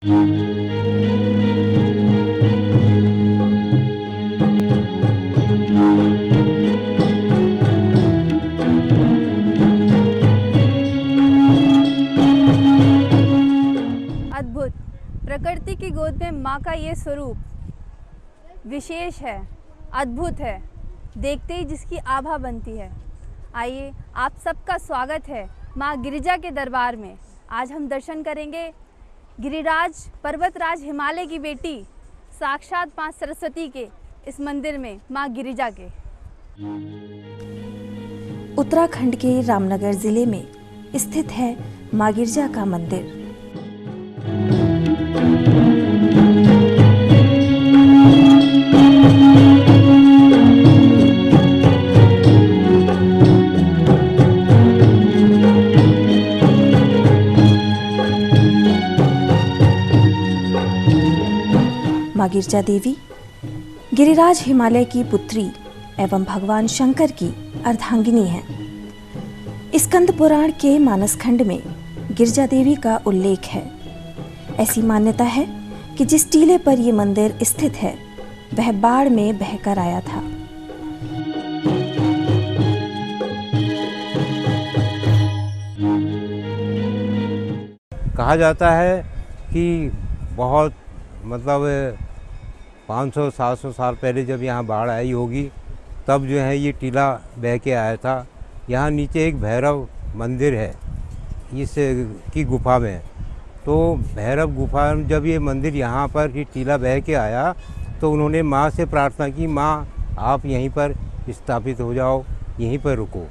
अद्भुत प्रकृति की गोद में माँ का ये स्वरूप विशेष है, अद्भुत है, देखते ही जिसकी आभा बनती है। आइए, आप सबका स्वागत है माँ गिरिजा के दरबार में। आज हम दर्शन करेंगे गिरिराज पर्वतराज हिमालय की बेटी साक्षात माँ सरस्वती के इस मंदिर में, माँ गिरिजा के। उत्तराखंड के रामनगर जिले में स्थित है माँ गिरिजा का मंदिर। माँ गिरिजा देवी गिरिराज हिमालय की पुत्री एवं भगवान शंकर की अर्धांगिनी है। स्कंद पुराण के मानस खंड में गिरिजा देवी का उल्लेख है। ऐसी मान्यता है कि जिस टीले पर ये मंदिर स्थित है वह बाढ़ में बहकर आया था। कहा जाता है कि बहुत 500-700 साल पहले जब यहाँ बाढ़ आई होगी तब जो है ये टीला बह के आया था। यहाँ नीचे एक भैरव मंदिर है इस की गुफा में। तो भैरव गुफा में जब ये मंदिर यहाँ पर ये टीला बह के आया तो उन्होंने माँ से प्रार्थना की, माँ आप यहीं पर स्थापित हो जाओ, यहीं पर रुको।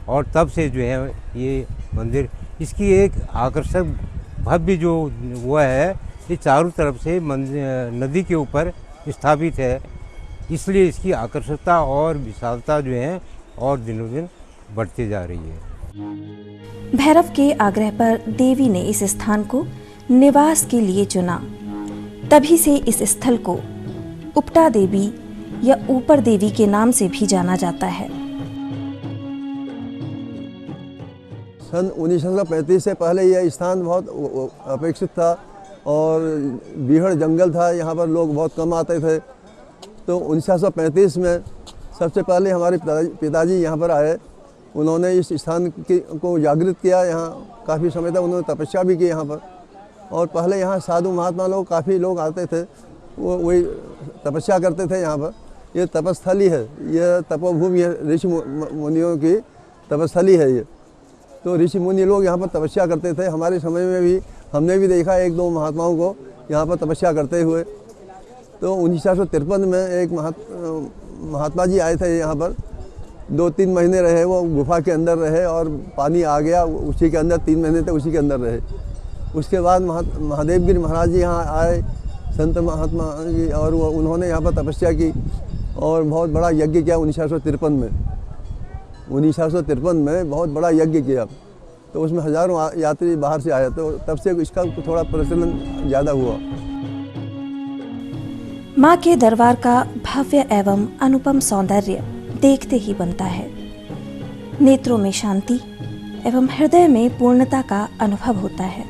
और तब से जो है ये मंदिर, इसकी एक आकर्षक भव्य जो वो है, ये चारों तरफ से नदी के ऊपर स्थापित है, इसलिए इसकी आकर्षकता और विशालता जो है और दिनों दिन बढ़ती जा रही है। भैरव के आग्रह पर देवी ने इस स्थान को निवास के लिए चुना। तभी से इस स्थल को उपटा देवी या ऊपर देवी के नाम से भी जाना जाता है। सन 1935 से पहले यह स्थान बहुत अपेक्षित था और बीहड़ जंगल था, यहाँ पर लोग बहुत कम आते थे। तो 1935 में सबसे पहले हमारे पिताजी यहाँ पर आए। उन्होंने इस स्थान को जागृत किया। यहाँ काफ़ी समय तक उन्होंने तपस्या भी की यहाँ पर। और पहले यहाँ साधु महात्मा लोग काफ़ी लोग आते थे, वो वही तपस्या करते थे यहाँ पर। ये तपस्थली है, यह तपोभूमि है, ऋषि मुनियों की तपस्थली है ये। तो ऋषि मुनि लोग यहाँ पर तपस्या करते थे। हमारे समय में भी हमने भी देखा एक दो महात्माओं को यहाँ पर तपस्या करते हुए। तो 1953 में एक महात्मा जी आए थे यहाँ पर। 2-3 महीने रहे, वो गुफा के अंदर रहे और पानी आ गया उसी के अंदर, 3 महीने तक उसी के अंदर रहे। उसके बाद महादेवगिरी महाराज जी यहाँ आए, संत महात्मा जी, और उन्होंने यहाँ पर तपस्या की और बहुत बड़ा यज्ञ किया 1953 में। 1953 में बहुत बड़ा यज्ञ किया, तो उसमें हजारों यात्री बाहर से आए। तो तब से इसका थोड़ा प्रचलन ज़्यादा हुआ। माँ के दरबार का भव्य एवं अनुपम सौंदर्य देखते ही बनता है। नेत्रों में शांति एवं हृदय में पूर्णता का अनुभव होता है।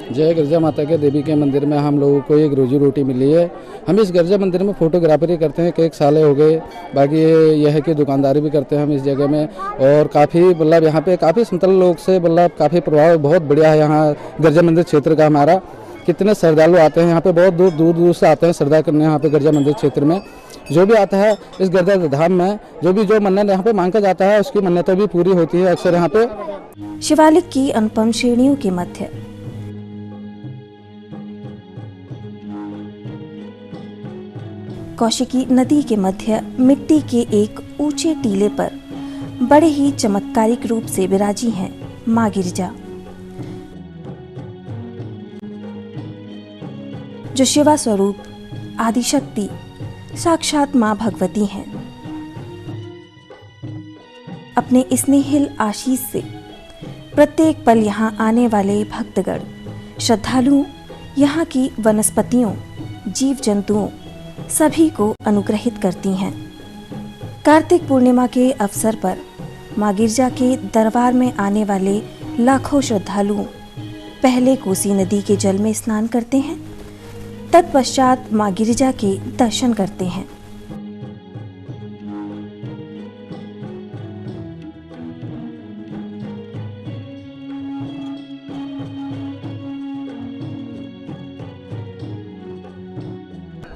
जय गिरिजा माता के देवी के मंदिर में हम लोगों को एक रोजी रोटी मिली है। हम इस गिरिजा मंदिर में फोटोग्राफरी करते हैं, कई साल हो गए। बाकी यह है कि दुकानदारी भी करते हैं हम इस जगह में। और काफ़ी यहाँ पे काफ़ी समतल लोग से काफ़ी प्रभाव बहुत बढ़िया है यहाँ गिरिजा मंदिर क्षेत्र का हमारा। कितने श्रद्धालु आते हैं यहाँ पे, बहुत दूर से आते हैं श्रद्धा करने यहाँ पे गिरिजा मंदिर क्षेत्र में। जो भी आता है इस गिरिजा धाम में, जो मन्नत यहाँ पे मांगा जाता है उसकी मन्नतें भी पूरी होती है अक्सर यहाँ पे। शिवालिक की अनुपम श्रेणियों के मध्य कौशिकी नदी के मध्य मिट्टी के एक ऊंचे टीले पर बड़े ही चमत्कारिक रूप से विराजी हैं माँ गिरिजा, जो शिवा स्वरूप आदिशक्ति साक्षात माँ भगवती हैं। अपने स्नेहिल आशीष से प्रत्येक पल यहाँ आने वाले भक्तगण श्रद्धालुओं, यहाँ की वनस्पतियों, जीव जंतुओं सभी को अनुग्रहित करती हैं। कार्तिक पूर्णिमा के अवसर पर माँ गिरिजा के दरबार में आने वाले लाखों श्रद्धालु पहले कोसी नदी के जल में स्नान करते हैं, तत्पश्चात मां गिरिजा के दर्शन करते हैं।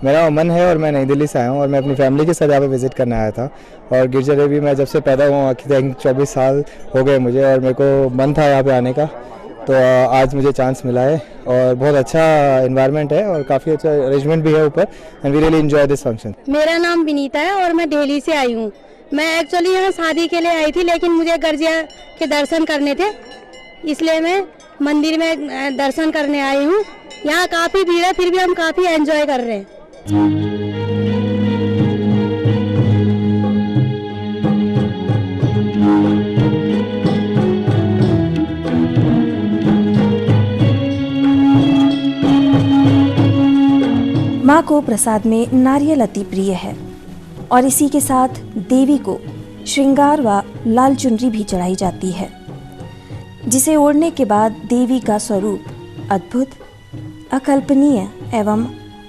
मेरा अमन है और मैं नई दिल्ली से आया हूँ और मैं अपनी फैमिली के साथ यहाँ पे विज़िट करने आया था। और गिरजा देवी मैं जब से पैदा हुआ 24 साल हो गए मुझे, और मेरे को मन था यहाँ पे आने का, तो आज मुझे चांस मिला है। और बहुत अच्छा एनवायरनमेंट है और काफ़ी अच्छा अरेंजमेंट भी है ऊपर, and we really enjoy this function. मेरा नाम विनीता है और मैं दिल्ली से आई हूँ। मैं एक्चुअली यहाँ शादी के लिए आई थी, लेकिन मुझे गिरजा के दर्शन करने थे, इसलिए मैं मंदिर में दर्शन करने आई हूँ। यहाँ काफ़ी भीड़ है, फिर भी हम काफ़ी एंजॉय कर रहे हैं। माँ को प्रसाद में नारियल अति प्रिय है और इसी के साथ देवी को श्रृंगार व लाल चुनरी भी चढ़ाई जाती है, जिसे ओढ़ने के बाद देवी का स्वरूप अद्भुत, अकल्पनीय एवं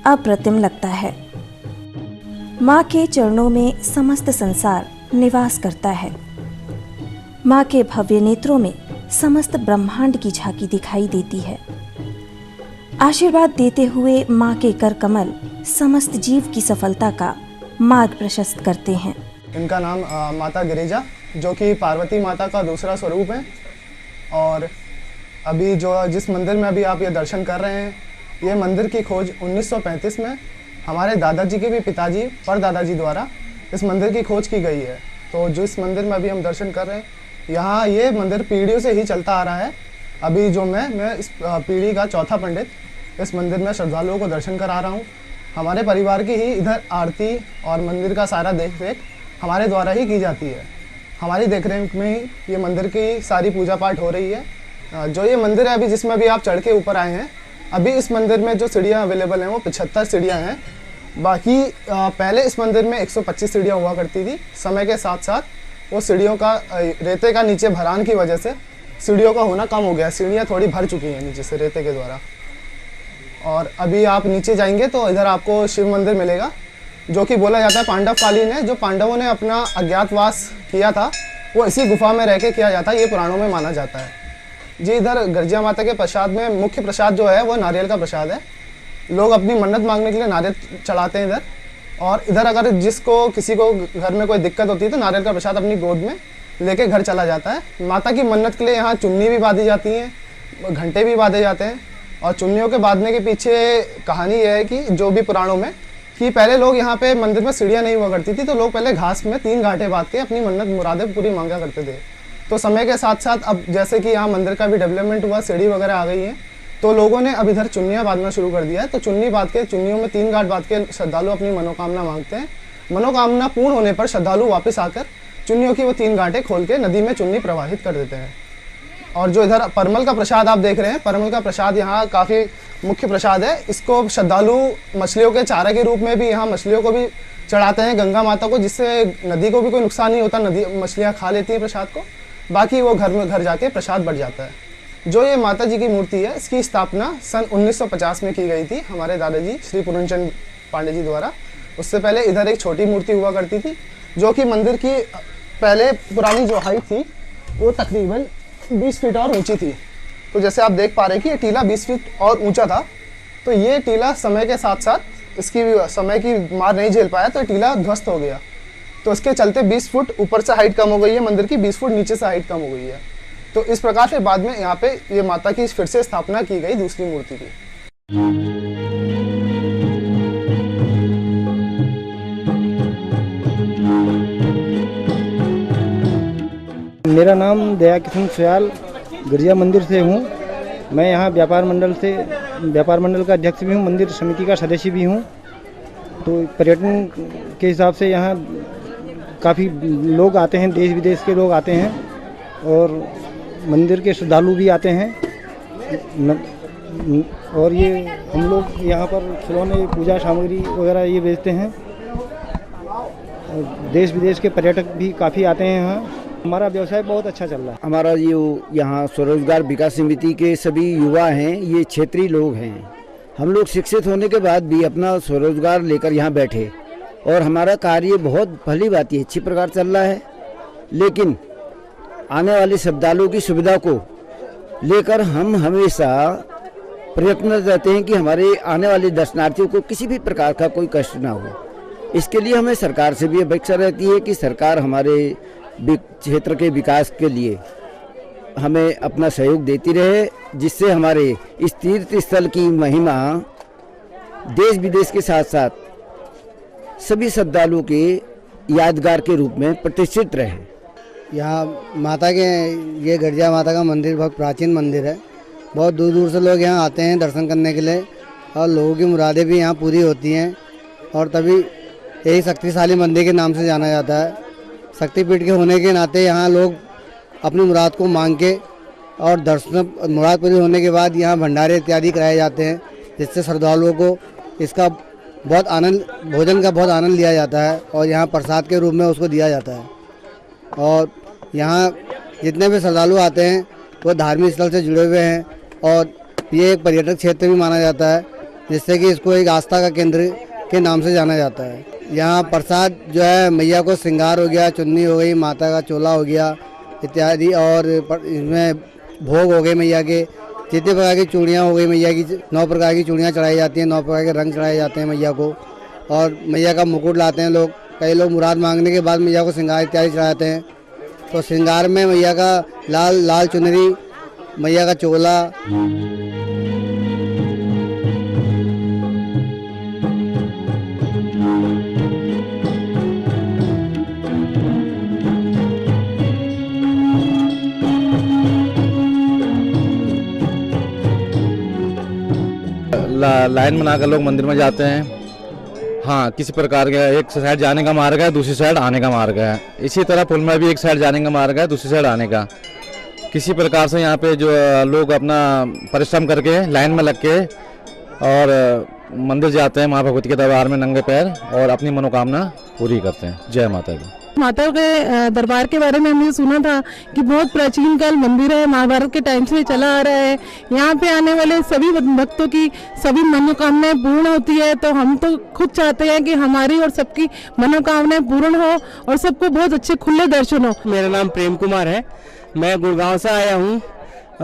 अप्रतिम लगता है। माँ के चरणों में समस्त संसार निवास करता है। माँ के भव्य नेत्रों में समस्त ब्रह्मांड की झांकी दिखाई देती है। आशीर्वाद देते हुए माँ के कर कमल समस्त जीव की सफलता का मार्ग प्रशस्त करते हैं। इनका नाम माता गिरिजा, जो कि पार्वती माता का दूसरा स्वरूप है। और अभी जिस मंदिर में अभी आप ये दर्शन कर रहे हैं, ये मंदिर की खोज 1935 में हमारे दादाजी के भी पिताजी परदादाजी द्वारा इस मंदिर की खोज की गई है। तो जिस मंदिर में अभी हम दर्शन कर रहे हैं, यहाँ ये मंदिर पीढ़ियों से ही चलता आ रहा है। अभी जो मैं इस पीढ़ी का चौथा पंडित इस मंदिर में श्रद्धालुओं को दर्शन करा रहा हूँ। हमारे परिवार की ही इधर आरती और मंदिर का सारा देख रेख हमारे द्वारा ही की जाती है। हमारी देखरेख में ही ये मंदिर की सारी पूजा पाठ हो रही है। जो ये मंदिर है अभी जिसमें अभी आप चढ़ के ऊपर आए हैं, अभी इस मंदिर में जो सीढ़ियाँ अवेलेबल हैं वो 75 सीढ़ियाँ हैं। बाकी पहले इस मंदिर में 125 सीढ़ियाँ हुआ करती थी। समय के साथ साथ वो सीढ़ियों का रेते का नीचे भरान की वजह से सीढ़ियों का होना कम हो गया। सीढ़ियाँ थोड़ी भर चुकी हैं नीचे से रेते के द्वारा। और अभी आप नीचे जाएंगे तो इधर आपको शिव मंदिर मिलेगा, जो कि बोला जाता है पांडवकालीन है। जो पांडवों ने अपना अज्ञातवास किया था वो इसी गुफा में रह के किया जाता है, ये पुराणों में माना जाता है जी। इधर गिरजा माता के प्रसाद में मुख्य प्रसाद जो है वो नारियल का प्रसाद है। लोग अपनी मन्नत मांगने के लिए नारियल चढ़ाते हैं इधर। और इधर अगर किसी को घर में कोई दिक्कत होती है तो नारियल का प्रसाद अपनी गोद में लेके घर चला जाता है। माता की मन्नत के लिए यहाँ चुन्नी भी बांधी जाती हैं, घंटे भी बांधे जाते हैं। और चुन्नियों के बांधने के पीछे कहानी यह है कि जो भी पुराणों में कि पहले लोग यहाँ पे मंदिर में सीढ़ियाँ नहीं हुआ करती थी, तो लोग पहले घास में 3 गांठें बांध के अपनी मन्नत मुरादें पूरी मांगा करते थे। तो समय के साथ साथ अब जैसे कि यहाँ मंदिर का भी डेवलपमेंट हुआ, सीढ़ी वगैरह आ गई है, तो लोगों ने अब इधर चुन्नियाँ बांधना शुरू कर दिया है। तो चुन्नी बांध के, चुन्नियों में 3 गांठ बांध के श्रद्धालु अपनी मनोकामना मांगते हैं। मनोकामना पूर्ण होने पर श्रद्धालु वापस आकर चुन्नियों की वो 3 गांठें खोल के नदी में चुन्नी प्रवाहित कर देते हैं। और जो इधर परमल का प्रसाद आप देख रहे हैं, परमल का प्रसाद यहाँ काफ़ी मुख्य प्रसाद है। इसको श्रद्धालु मछलियों के चारा के रूप में भी यहाँ मछलियों को भी चढ़ाते हैं गंगा माता को, जिससे नदी को भी कोई नुकसान नहीं होता। नदी मछलियाँ खा लेती हैं प्रसाद को, बाकी वो घर जाके प्रसाद बढ़ जाता है। जो ये माता जी की मूर्ति है, इसकी स्थापना सन 1950 में की गई थी हमारे दादाजी श्री पूर्णचंद पांडे जी द्वारा। उससे पहले इधर एक छोटी मूर्ति हुआ करती थी, जो कि मंदिर की पहले पुरानी जो हाइट थी वो तकरीबन 20 फीट और ऊंची थी। तो जैसे आप देख पा रहे हैं कि ये टीला 20 फीट और ऊंचा था। तो ये टीला समय के साथ साथ इसकी समय की मार नहीं झेल पाया, तो टीला ध्वस्त हो गया। तो इसके चलते 20 फुट ऊपर से हाइट कम हो गई है मंदिर की, 20 फुट नीचे से हाइट कम हो गई है। तो इस प्रकार से बाद में यहाँ पे ये माता की फिर से स्थापना की गई दूसरी मूर्ति की। मेरा नाम दया किशन सयाल गिरजा मंदिर से हूँ। मैं यहाँ व्यापार मंडल का अध्यक्ष भी हूँ, मंदिर समिति का सदस्य भी हूँ। तो पर्यटन के हिसाब से यहाँ काफ़ी लोग आते हैं, देश विदेश के लोग आते हैं और मंदिर के श्रद्धालु भी आते हैं। और ये हम लोग यहाँ पर खिलौने, पूजा सामग्री वगैरह ये बेचते हैं। देश विदेश के पर्यटक भी काफ़ी आते हैं यहाँ। हमारा व्यवसाय बहुत अच्छा चल रहा है। हमारा ये यहाँ स्वरोजगार विकास समिति के सभी युवा हैं, ये क्षेत्रीय लोग हैं। हम लोग शिक्षित होने के बाद भी अपना स्वरोजगार लेकर यहाँ बैठे और हमारा कार्य बहुत भली बात है, अच्छी प्रकार चल रहा है। लेकिन आने वाले श्रद्धालुओं की सुविधा को लेकर हम हमेशा प्रयत्न रहते हैं कि हमारे आने वाले दर्शनार्थियों को किसी भी प्रकार का कोई कष्ट ना हो। इसके लिए हमें सरकार से भी अपेक्षा रहती है कि सरकार हमारे क्षेत्र के विकास के लिए हमें अपना सहयोग देती रहे, जिससे हमारे इस तीर्थ स्थल की महिमा देश विदेश के साथ साथ सभी श्रद्धालुओं के यादगार के रूप में प्रतिष्ठित रहे। यहाँ माता के ये गिरजा माता का मंदिर बहुत प्राचीन मंदिर है। बहुत दूर दूर से लोग यहाँ आते हैं दर्शन करने के लिए और लोगों की मुरादें भी यहाँ पूरी होती हैं और तभी यही शक्तिशाली मंदिर के नाम से जाना जाता है। शक्तिपीठ के होने के नाते यहाँ लोग अपनी मुराद को मांग के और दर्शन मुराद पूरी होने के बाद यहाँ भंडारे इत्यादि कराए जाते हैं, जिससे श्रद्धालुओं को इसका बहुत आनंद, भोजन का बहुत आनंद लिया जाता है और यहाँ प्रसाद के रूप में उसको दिया जाता है। और यहाँ जितने भी श्रद्धालु आते हैं वो धार्मिक स्थल से जुड़े हुए हैं और ये एक पर्यटक क्षेत्र भी माना जाता है, जिससे कि इसको एक आस्था का केंद्र के नाम से जाना जाता है। यहाँ प्रसाद जो है मैया को श्रृंगार हो गया, चुन्नी हो गई, माता का चोला हो गया इत्यादि, और इसमें भोग हो गए मैया के, जितने प्रकार की चूड़ियाँ हो गई मैया की, 9 प्रकार की चूड़ियाँ चढ़ाई जाती हैं, 9 प्रकार के रंग चढ़ाए जाते हैं मैया को, और मैया का मुकुट लाते हैं लोग। कई लोग मुराद मांगने के बाद मैया को श्रृंगार इत्यादि चढ़ाते हैं। तो श्रृंगार में मैया का लाल चुनरी, मैया का चोला। लाइन बनाकर लोग मंदिर में जाते हैं। हाँ, किसी प्रकार का एक साइड जाने का मार्ग है, दूसरी साइड आने का मार्ग है। इसी तरह पुल में भी एक साइड जाने का मार्ग है, दूसरी साइड आने का। किसी प्रकार से यहाँ पे जो लोग अपना परिश्रम करके लाइन में लग के और मंदिर जाते हैं माँ भगवती के दरबार में नंगे पैर और अपनी मनोकामना पूरी करते हैं। जय माता दी। माता के दरबार के बारे में हमने सुना था कि बहुत प्राचीन काल मंदिर है, महाभारत के टाइम से चला आ रहा है। यहाँ पे आने वाले सभी भक्तों की सभी मनोकामनाएं पूर्ण होती है। तो हम तो खुद चाहते हैं कि हमारी और सबकी मनोकामनाएं पूर्ण हो और सबको बहुत अच्छे खुले दर्शन हो। मेरा नाम प्रेम कुमार है, मैं गुड़गांव से आया हूँ।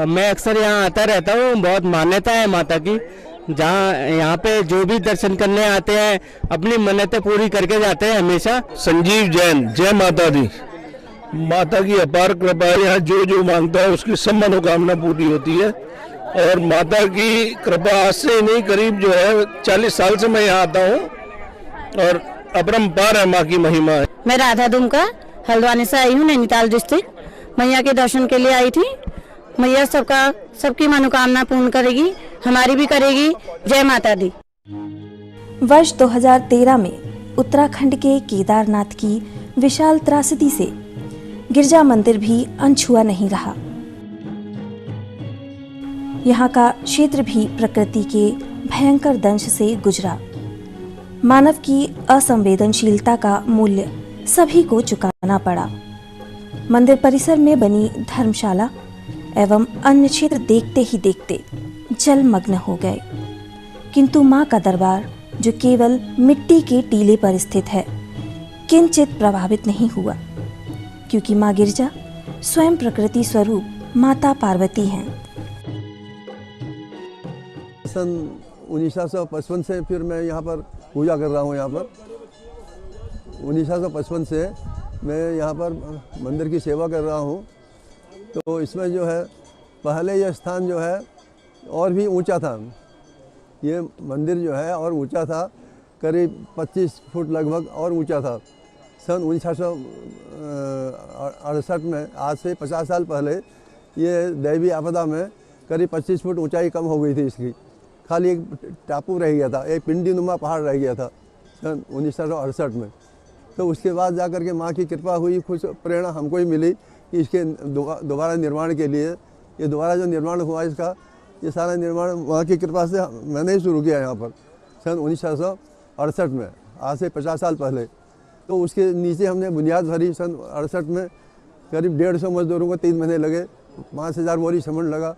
मैं अक्सर यहाँ आता रहता हूँ। बहुत मान्यता है माता की, जहाँ यहाँ पे जो भी दर्शन करने आते हैं अपनी मन्नतें पूरी करके जाते हैं हमेशा। संजीव जैन। जय माता दी। माता की अपार कृपा है, यहाँ जो जो मांगता है उसकी सब मनोकामना पूरी होती है। और माता की कृपा आज से नहीं, करीब जो है 40 साल से मैं यहाँ आता हूँ और अपरंपार है माँ की महिमा है। मैं राधा दुमका हल्द्वानी से आई हूँ, नैनीताल डिस्ट्रिक्ट। मैया के दर्शन के लिए आई थी। मैया सबकी मनोकामना पूर्ण करेगी, हमारी भी करेगी। जय माता दी। वर्ष 2013 में उत्तराखंड के केदारनाथ की विशाल त्रासदी से गिरजा मंदिर भी अनछुआ नहीं रहा। यहाँ का क्षेत्र भी प्रकृति के भयंकर दंश से गुजरा। मानव की असंवेदनशीलता का मूल्य सभी को चुकाना पड़ा। मंदिर परिसर में बनी धर्मशाला एवं अन्य क्षेत्र देखते ही देखते जलमग्न हो गए। किंतु मां का दरबार, जो केवल मिट्टी के टीले पर स्थित है, किंचित प्रभावित नहीं हुआ, क्योंकि मां गिरजा स्वयं प्रकृति स्वरूप माता पार्वती हैं। सन 1955 से फिर मैं यहाँ पर पूजा कर रहा हूँ। यहाँ पर 1955 से मैं यहाँ पर मंदिर की सेवा कर रहा हूँ। तो इसमें जो है पहले यह स्थान जो है और भी ऊंचा था। ये मंदिर जो है और ऊंचा था, करीब 25 फुट लगभग और ऊंचा था। सन 1968 में, आज से 50 साल पहले, ये दैवी आपदा में करीब 25 फुट ऊंचाई कम हो गई थी इसकी। खाली एक टापू रह गया था, एक पिंडी नुमा पहाड़ रह गया था सन 1968 में। तो उसके बाद जाकर के माँ की कृपा हुई, कुछ प्रेरणा हमको ही मिली कि इसके दोबारा निर्माण के लिए, ये दोबारा जो निर्माण हुआ इसका, ये सारा निर्माण वहाँ की कृपा से मैंने ही शुरू किया यहाँ पर सन 1968 में, आज से 50 साल पहले। तो उसके नीचे हमने बुनियाद भरी सन 68 में, करीब 150 मजदूरों को 3 महीने लगे, 5000 बोरी सीमेंट लगा।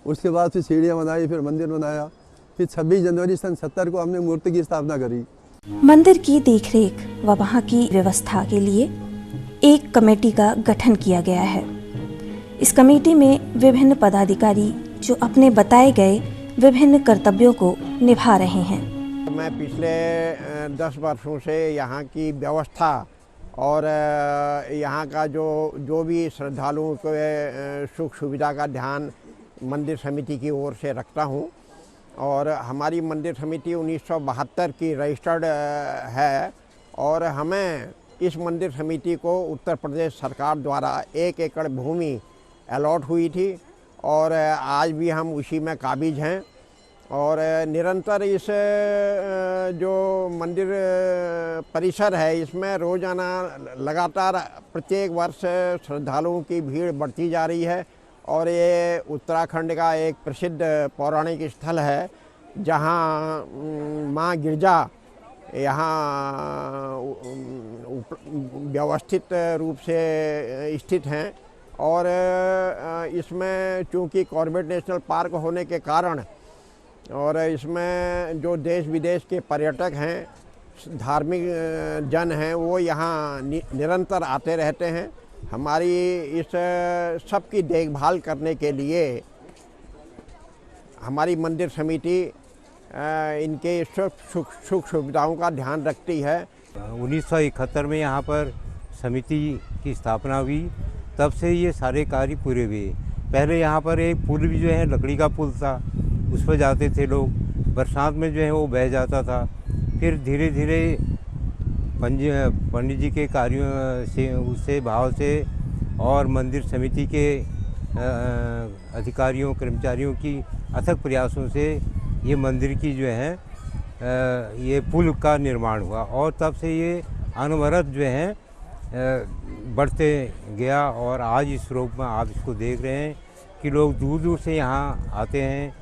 उसके बाद फिर सीढ़ियाँ बनाई, फिर मंदिर बनाया। फिर 26 जनवरी सन 70 को हमने मूर्ति की स्थापना करी। मंदिर की देखरेख व वहाँ की व्यवस्था के लिए एक कमेटी का गठन किया गया है। इस कमेटी में विभिन्न पदाधिकारी जो अपने बताए गए विभिन्न कर्तव्यों को निभा रहे हैं। मैं पिछले 10 वर्षों से यहाँ की व्यवस्था और यहाँ का जो भी श्रद्धालुओं के सुख सुविधा का ध्यान मंदिर समिति की ओर से रखता हूँ। और हमारी मंदिर समिति 1972 की रजिस्टर्ड है और हमें इस मंदिर समिति को उत्तर प्रदेश सरकार द्वारा 1 एकड़ भूमि अलॉट हुई थी और आज भी हम उसी में काबिज हैं। और निरंतर इस जो मंदिर परिसर है इसमें रोज़ाना लगातार प्रत्येक वर्ष श्रद्धालुओं की भीड़ बढ़ती जा रही है। और ये उत्तराखंड का एक प्रसिद्ध पौराणिक स्थल है जहाँ माँ गिरजा यहाँ व्यवस्थित रूप से स्थित हैं। और इसमें चूँकि कॉर्बेट नेशनल पार्क होने के कारण और इसमें जो देश विदेश के पर्यटक हैं, धार्मिक जन हैं, वो यहाँ निरंतर आते रहते हैं। हमारी इस सब की देखभाल करने के लिए हमारी मंदिर समिति इनके सुख सुविधाओं का ध्यान रखती है। 1971 में यहाँ पर समिति की स्थापना हुई, तब से ये सारे कार्य पूरे हुए। पहले यहाँ पर एक पुल भी जो है लकड़ी का पुल था, उस पर जाते थे लोग, बरसात में जो है वो बह जाता था। फिर धीरे धीरे पंडित जी के कार्यों से उससे भाव से और मंदिर समिति के अधिकारियों कर्मचारियों की अथक प्रयासों से ये मंदिर की जो है ये पुल का निर्माण हुआ और तब से ये अनवरत जो है बढ़ते गया। और आज इस रूप में आप इसको देख रहे हैं कि लोग दूर दूर से यहाँ आते हैं,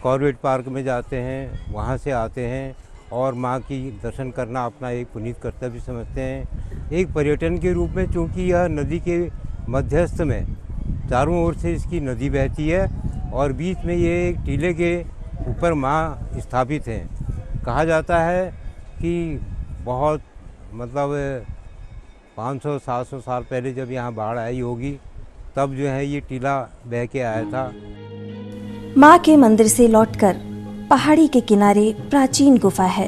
कॉर्बेट पार्क में जाते हैं, वहाँ से आते हैं और माँ की दर्शन करना अपना एक पुनीत कर्तव्य समझते हैं। एक पर्यटन के रूप में, चूँकि यह नदी के मध्यस्थ में चारों ओर से इसकी नदी बहती है और बीच में ये एक टीले के ऊपर माँ स्थापित हैं। कहा जाता है कि बहुत मतलब 500-700 साल पहले जब यहाँ बाढ़ आई होगी तब जो है ये टीला बह के आया था। माँ के मंदिर से लौटकर पहाड़ी के किनारे प्राचीन गुफा है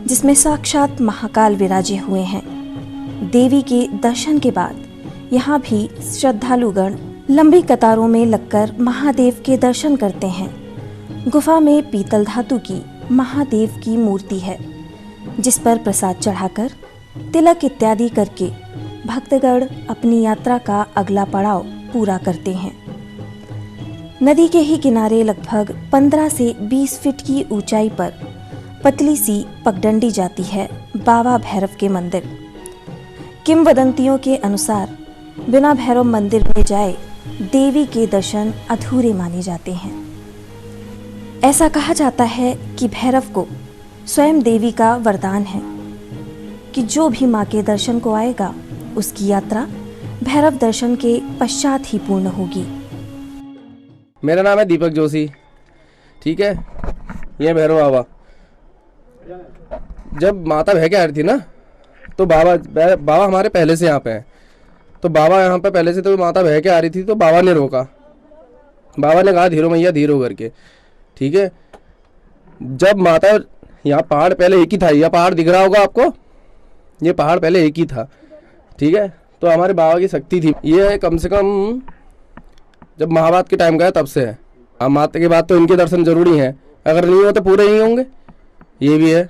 जिसमें साक्षात महाकाल विराजे हुए हैं। देवी के दर्शन के बाद यहाँ भी श्रद्धालुगण लंबी कतारों में लगकर महादेव के दर्शन करते हैं। गुफा में पीतल धातु की महादेव की मूर्ति है जिस पर प्रसाद चढ़ाकर तिलक इत्यादि करके भक्तगण अपनी यात्रा का अगला पड़ाव पूरा करते हैं। नदी के ही किनारे लगभग 15 से 20 फीट की ऊंचाई पर पतली सी पगडंडी जाती है बाबा भैरव के मंदिर। किंवदंतियों के अनुसार बिना भैरव मंदिर में जाए देवी के दर्शन अधूरे माने जाते हैं। ऐसा कहा जाता है कि भैरव को स्वयं देवी का वरदान है कि जो भी माँ के दर्शन को आएगा उसकी यात्रा भैरव दर्शन के पश्चात ही पूर्ण होगी। मेरा नाम है दीपक जोशी, ठीक है। ये भैरव बाबा जब माता बह के आ रही थी ना तो बाबा हमारे पहले से यहाँ पे हैं। तो बाबा यहाँ पे पहले से, तो माता बह के आ रही थी तो बाबा ने रोका। बाबा ने कहा धीरो मैया धीरो करके, ठीक है। जब माता यहाँ पहाड़ पहले एक ही था, यह पहाड़ दिख रहा होगा आपको, ये पहाड़ पहले एक ही था, ठीक है। तो हमारे बाबा की शक्ति थी। ये कम से कम जब महाभारत के टाइम का है तब से है। अब माता के बाद तो इनके दर्शन जरूरी हैं, अगर नहीं हो तो पूरे नहीं होंगे, ये भी है।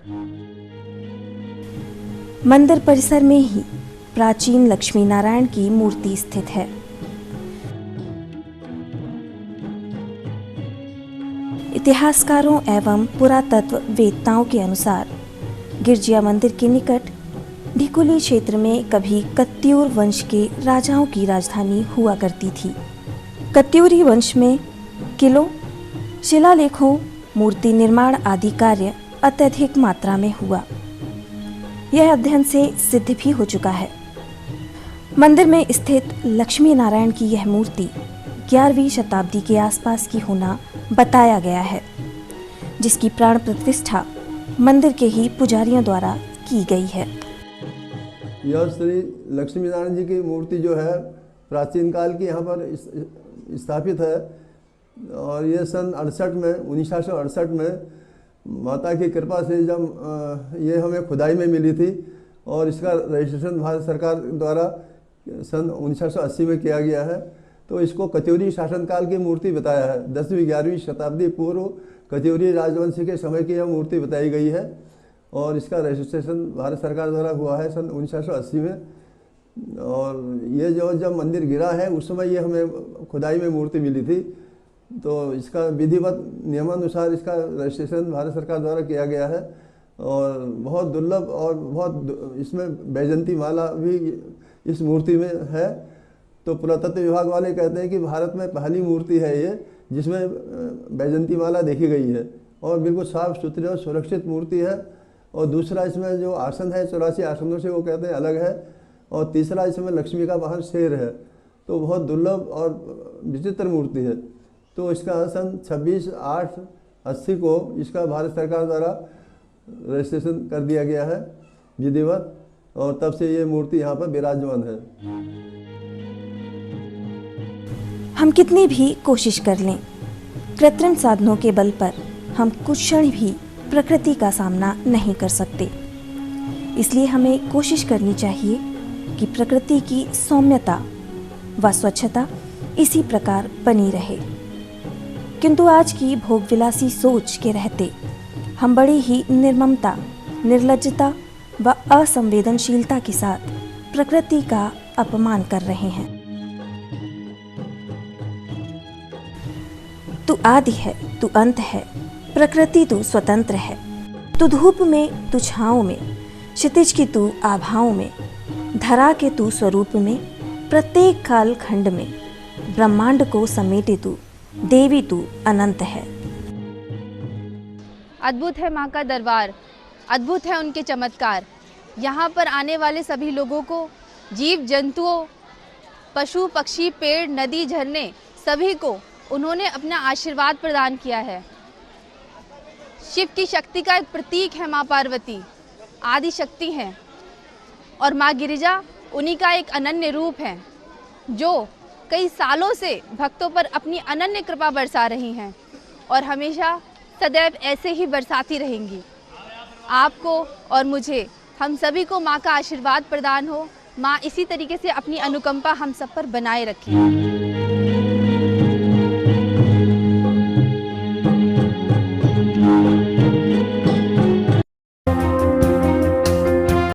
मंदिर परिसर में ही प्राचीन लक्ष्मी नारायण की मूर्ति स्थित है। इतिहासकारों एवं पुरातत्व वेत्ताओं के अनुसार गिरजिया मंदिर के निकट ढिकुली क्षेत्र में कभी कत्यूर वंश के राजाओं की राजधानी हुआ करती थी। कत्यूरी वंश में किलों, शिलालेखों, मूर्ति निर्माण आदि कार्य अत्यधिक मात्रा में हुआ। यह अध्ययन से सिद्ध भी हो चुका है। मंदिर में स्थित लक्ष्मी नारायण की यह मूर्ति 11वीं शताब्दी के आसपास की होना बताया गया है, जिसकी प्राण प्रतिष्ठा मंदिर के ही पुजारियों द्वारा की गई है। यह श्री लक्ष्मी नारायण जी की मूर्ति जो है प्राचीन काल की यहाँ पर स्थापित है और ये सन 1968 में माता की कृपा से जब ये हमें खुदाई में मिली थी और इसका रजिस्ट्रेशन भारत सरकार द्वारा सन 1980 में किया गया है। तो इसको कचौरी शासनकाल की मूर्ति बताया है। 10वीं-11वीं शताब्दी पूर्व कचौरी राजवंश के समय की यह मूर्ति बताई गई है और इसका रजिस्ट्रेशन भारत सरकार द्वारा हुआ है सन 1980 में। और ये जो जब मंदिर गिरा है उस समय ये हमें खुदाई में मूर्ति मिली थी, तो इसका विधिवत नियमानुसार इसका रजिस्ट्रेशन भारत सरकार द्वारा किया गया है और बहुत दुर्लभ और बहुत इसमें बैजंती माला भी इस मूर्ति में है। तो पुरातत्व विभाग वाले कहते हैं कि भारत में पहली मूर्ति है ये जिसमें बैजंती माला देखी गई है और बिल्कुल साफ सुथरी और सुरक्षित मूर्ति है। और दूसरा इसमें जो आसन है 84 आसनों से वो कहते हैं अलग है और तीसरा इसमें लक्ष्मी का वाहन शेर है। तो बहुत दुर्लभ और विचित्र मूर्ति है। तो इसका सन 26/8/80 को इसका भारत सरकार द्वारा रजिस्ट्रेशन कर दिया गया है विधिवत और तब से ये मूर्ति यहाँ पर विराजमान है। हम कितनी भी कोशिश कर लें, कृत्रिम साधनों के बल पर हम कुछ क्षण भी प्रकृति का सामना नहीं कर सकते। इसलिए हमें कोशिश करनी चाहिए कि प्रकृति की सौम्यता व स्वच्छता इसी प्रकार बनी रहे। किंतु आज की भोगविलासी सोच के रहते हम बड़ी ही निर्ममता, निर्लज्जता व असंवेदनशीलता के साथ प्रकृति का अपमान कर रहे हैं। तू आदि है, तू अंत है, प्रकृति तू स्वतंत्र है। तू धूप में, तू छाँव में, क्षितिज की तू आभाओं में, धरा के तू स्वरूप में, प्रत्येक काल खंड में, ब्रह्मांड को समेटे तू, देवी तू अनंत है। अद्भुत है माँ का दरबार, अद्भुत है उनके चमत्कार। यहाँ पर आने वाले सभी लोगों को, जीव जंतुओं, पशु पक्षी, पेड़, नदी, झरने, सभी को उन्होंने अपना आशीर्वाद प्रदान किया है। शिव की शक्ति का एक प्रतीक है माँ पार्वती, आदि शक्ति हैं और माँ गिरिजा उन्हीं का एक अनन्य रूप है जो कई सालों से भक्तों पर अपनी अनन्य कृपा बरसा रही हैं और हमेशा सदैव ऐसे ही बरसाती रहेंगी। आपको और मुझे, हम सभी को माँ का आशीर्वाद प्रदान हो। माँ इसी तरीके से अपनी अनुकंपा हम सब पर बनाए रखें।